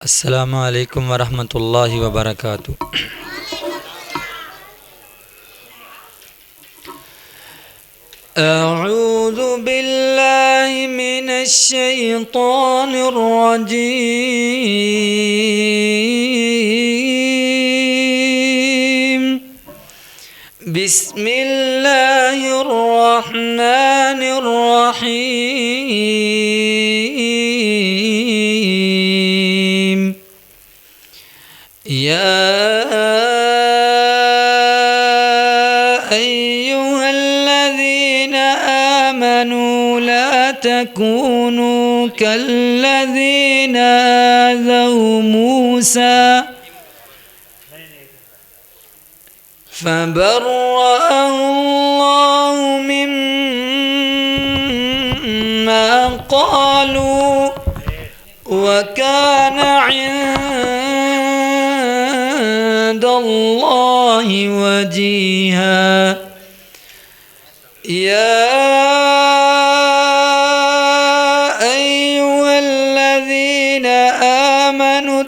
अस्सलामु अलैकुम वरहमतुल्लाहि वबरकातुहू। अऊज़ु बिल्लाहि मिनश शैतानिर रजीम। बिस्मिल्लाहिर रहमानिर रहीम। या अय्युहल्लज़ीना आमनू ला तकूनू कल्लज़ीना आज़ौ मूसा फबर्रअहु अल्लाहु मिम्मा क़ालू वकान इंदल्लाहि वजीहा। या अय्युहल्लज़ीना आमनू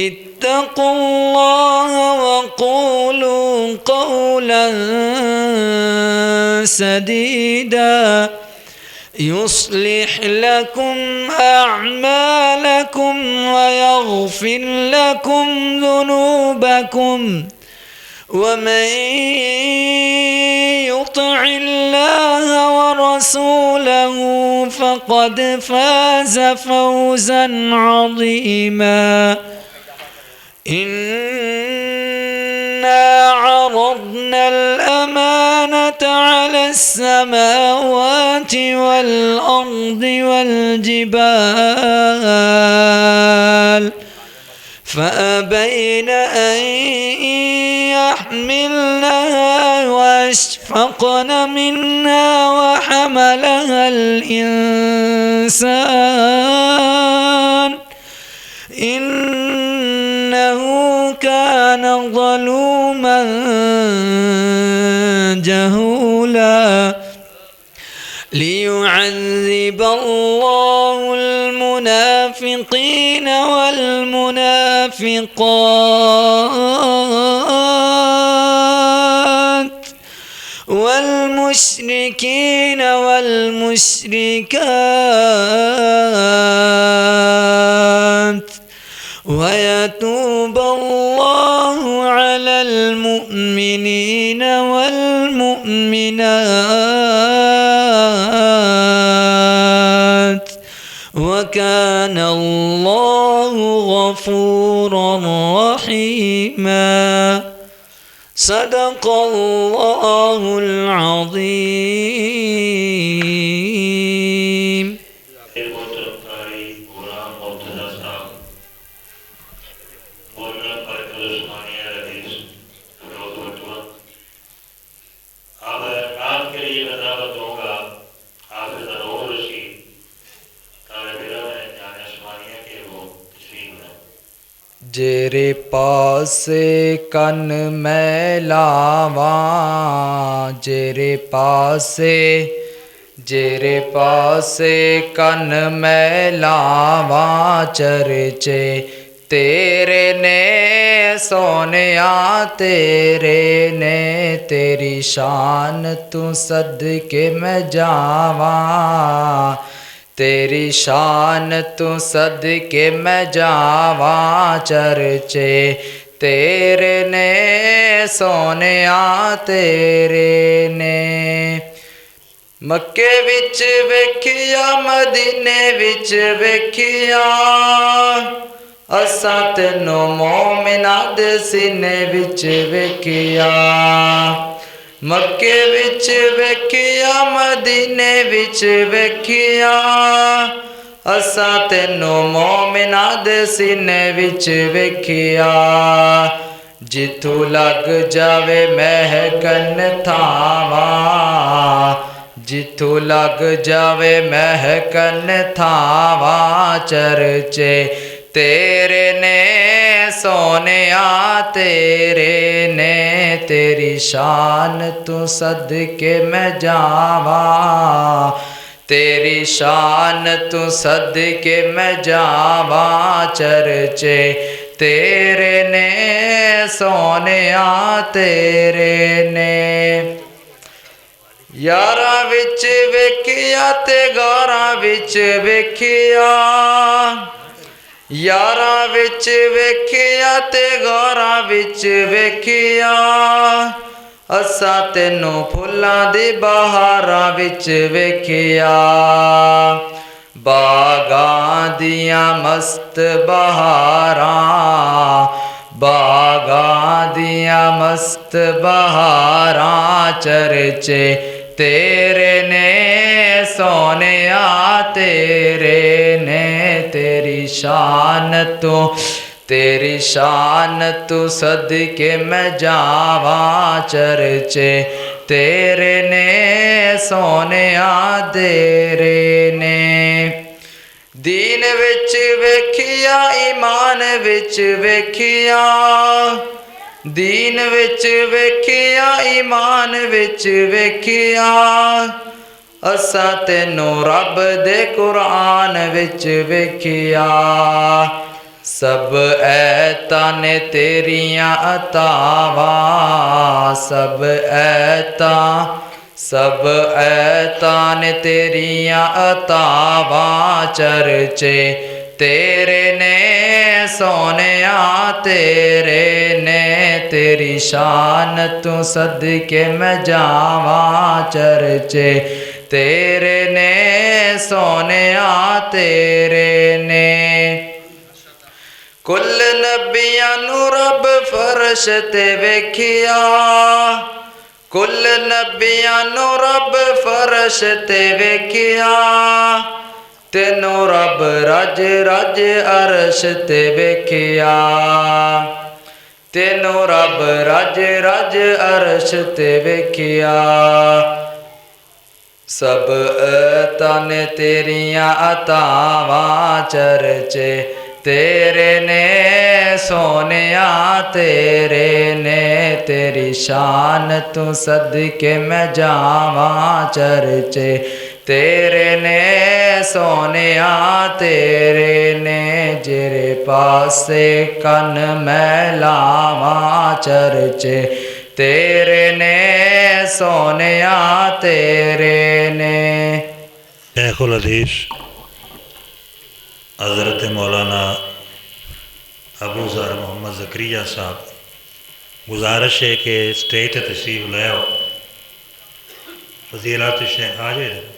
इत्तक़ुल्लाह वक़ूलू क़ौलन सदीदा युस्लिह लकुम अअमालकुम वयग़फिर लकुम ज़ुनूबकुम वमन युति'िल्लाह वरसूलहु फ़क़द फ़ाज़ फ़ौज़न अज़ीमा। इन्ना अरदना अल-अमानता अला अस्समावाति वल-अर्दि वल-जिबाल फ़अबैन अन यहमिलनहा वअशफ़क़न मिन्हा वहमलहा अल-इंसान इन्नहु कान ज़लूमन जहूला। लियुअज़्ज़िब अल्लाहु अल-मुनाफ़िक़ीन वल-मुनाफ़िक़ात वल-मुश्रिकीन वल-मुश्रिकात वयतूब अल्लाहु अलल मुअमिनीन वल-मुअमिनात वकान अल्लाहु गफूरन रहीमा। सदक़ल्लाहुल अज़ीम। जेरे पास कन मैं लावा जेरे पास कन मैं लावा चर्चे तेरे ने सोनिया तेरे ने तेरी शान तू सदके मैं जावा तेरी शान तू सदके मैं जावा चर्चे तेरे ने सोनिया तेरे ने। मक्के विच वेखिया मदीने विच वेखिया असां तैनू मोमिना दे सीने विच वेखिया। मक्के विच वेखिया मदीने विच वेखिया असां तैनू मोमिना दे सीने विच वेखिया। जिथू लग जावे महकन थावा जिथू लग जावे महकन थावा चर्चे तेरे ने सोनिया तेरे ने तेरी शान तू सदके मैं जावा। शान तू सदके मैं जावा चर्चे तेरे ने सोनिया तेरे ने यारा विच वेखिया ते गारा विच वेखिया यारा विच वेखिया ते गारा विच वेखिया असा तेनू फुल्लां दी बहारां विच वेखिया बागां दियां मस्त बहारां बागां दियां मस्त बहारां चर्चे तेरे ने सोनिया तेरे ने तेरी शान तू सदके मैं जावा चर्चे तेरे ने सोनिया तेरे ने दीन विच वेखिया ईमान विच वेखिया दीन विच वेखिया ईमान विच वेखिया असा तेनू रब दे कुरान विच वेखिया सब ऐतां ने तेरियां अतावां सब ऐतां ने तेरियां अतावां चर्चे तेरे ने सोनिया तेरे ने तेरी शान तू सदके मैं जावा चर्चे तेरे ने सोनिया तेरे ने कुल नबियां नू रब फर्श ते वेखिया कुल नबियां नू रब फर्श ते वेखिया तेनू रब रज रज अरश ते वेखिया तेनू रब रज रज अरश ते वेखिया सब ऐतां ने तेरियां अतावां चर्चे तेरे ने सोनिया तेरे ने तेरी शान तू सदके मैं जावा चर्चे तेरे ने सोनिया तेरे ने जेरे पासे कन मैं लावा चर्चे तेरे ने सोनिया तेरे ने। शेखुल हदीस हज़रत मौलाना अबू ज़र मोहम्मद ज़करिया साहब गुजारिश है कि स्टेज तशरीफ़ लाओ फजीलत शेख हाजिर